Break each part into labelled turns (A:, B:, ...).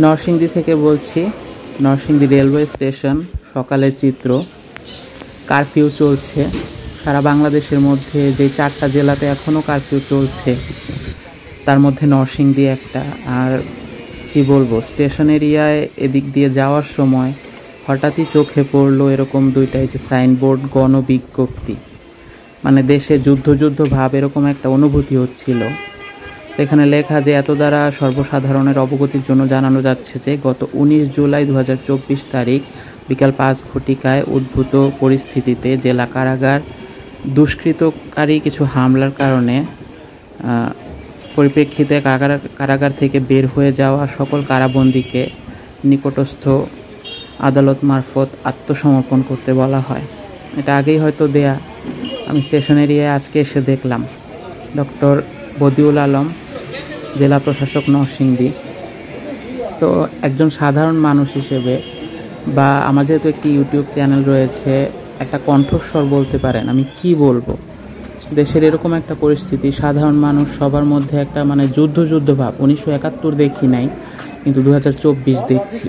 A: নরসিংদী থেকে বলছি। Narsingdi railway station, সকালের চিত্র। কারফিউ চলছে সারা বাংলাদেশের মধ্যে। যে 4টা জেলাতে এখনও কারফিউ চলছে, তার মধ্যে নরসিংদী একটা। আর কি বলবো, স্টেশন এরিয়ায় এদিক দিয়ে যাওয়ার সময় হঠাৎই চোখে পড়লো এরকম দুইটাই যে সাইনবোর্ড, গণবিজ্ঞপ্তি। মানে দেশে যুদ্ধ যুদ্ধ ভাব এরকম একটা অনুভূতি হচ্ছিল। এখানে লেখা যে এত দ্বারা সর্বসাধারণের অবগতির জন্য জানানো যাচ্ছে যে গত 19 জুলাই 2024 তারিখ বিকাল 5 ঘটিকায় উদ্ভূত পরিস্থিতিতে জেলা কারাগার দুষ্কৃতকারী কিছু হামলার কারণে পরিপ্রেক্ষিতে কারাগার থেকে বের হয়ে যাওয়া সকল কারাবন্দীকে নিকটস্থ আদালত মারফত আত্মসমর্পণ করতে বলা হয়। এটা আগেই হয়তো দেয়া, আমি স্টেশন এরিয়ায় আজকে এসে দেখলাম। ডক্টর বদিউল আলম, জেলা প্রশাসক, নরসিংদী। তো একজন সাধারণ মানুষ হিসেবে, বা আমার যেহেতু একটি ইউটিউব চ্যানেল রয়েছে, একটা কণ্ঠস্বর বলতে পারেন, আমি কি বলবো। দেশের এরকম একটা পরিস্থিতি, সাধারণ মানুষ সবার মধ্যে একটা মানে যুদ্ধ ভাব। 1971 দেখি নাই, কিন্তু 2024 দেখছি।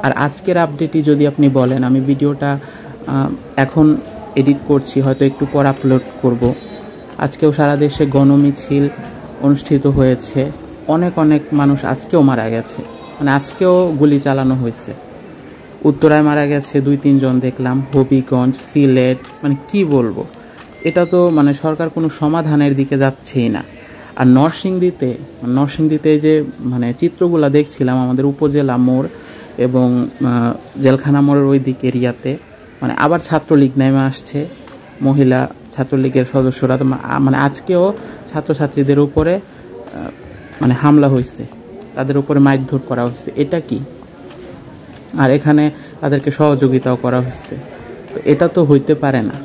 A: আর আজকের আপডেটই যদি আপনি বলেন, আমি ভিডিওটা এখন এডিট করছি, হয়তো একটু পর আপলোড করব। আজকেও সারা দেশে গণমিছিল অনুষ্ঠিত হয়েছে। অনেক মানুষ আজকেও মারা গেছে, মানে আজকেও গুলি চালানো হয়েছে। উত্তরায় মারা গেছে 2-3 জন দেখলাম, হবিগঞ্জ, সিলেট। মানে কি বলবো, এটা তো মানে সরকার কোনো সমাধানের দিকে যাচ্ছেই না। আর নরসিংদীতে যে মানে চিত্রগুলো দেখছিলাম, আমাদের উপজেলা মোড় এবং জেলখানা মোড়ের ওই দিক এরিয়াতে মানে আবার ছাত্রলীগ নেমে আসছে। মহিলা ছাত্রলীগের সদস্যরা তো মানে আজকেও ছাত্রছাত্রীদের উপরে মানে হামলা হয়েছে, তাদের উপরে মারধর করা হয়েছে। এটা কি? আর এখানে তাদেরকে সহযোগিতাও করা হয়েছে। তো এটা তো হইতে পারে না।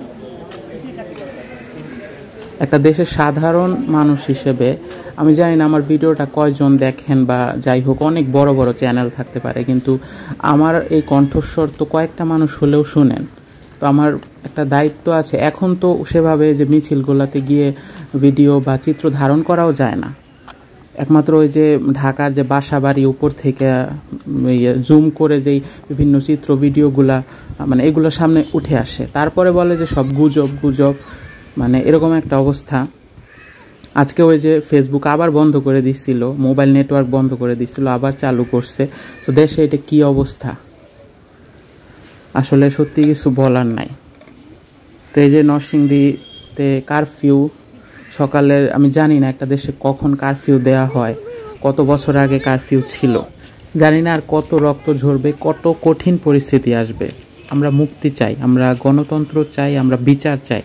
A: একটা দেশের সাধারণ মানুষ হিসেবে আমি জানি না আমার ভিডিওটা কয়জন দেখেন, বা যাই হোক, অনেক বড় চ্যানেল থাকতে পারে, কিন্তু আমার এই কণ্ঠস্বর তো কয়েকটা মানুষ হলেও শুনেন। তো আমার একটা দায়িত্ব আছে। এখন তো সেভাবে যে মিছিলগুলোতে গিয়ে ভিডিও বা চিত্র ধারণ করাও যায় না। একমাত্র ওই যে ঢাকার যে বাসা বাড়ি উপর থেকে জুম করে যেই বিভিন্ন চিত্র ভিডিওগুলা মানে এগুলোর সামনে উঠে আসে, তারপরে বলে যে সব গুজব। মানে এরকম একটা অবস্থা। আজকে ওই যে ফেসবুক আবার বন্ধ করে দিচ্ছিল, মোবাইল নেটওয়ার্ক বন্ধ করে দিচ্ছিল, আবার চালু করছে। তো দেশে এটা কি অবস্থা, আসলে সত্যি কিছু বলার নাই। তো এই যে নরসিংদীতে কারফিউ সকালের, আমি জানি না একটা দেশে কখন কারফিউ দেয়া হয়, কত বছর আগে কারফিউ ছিল, জানি না। আর কত রক্ত ঝরবে, কত কঠিন পরিস্থিতি আসবে। আমরা মুক্তি চাই, আমরা গণতন্ত্র চাই, আমরা বিচার চাই।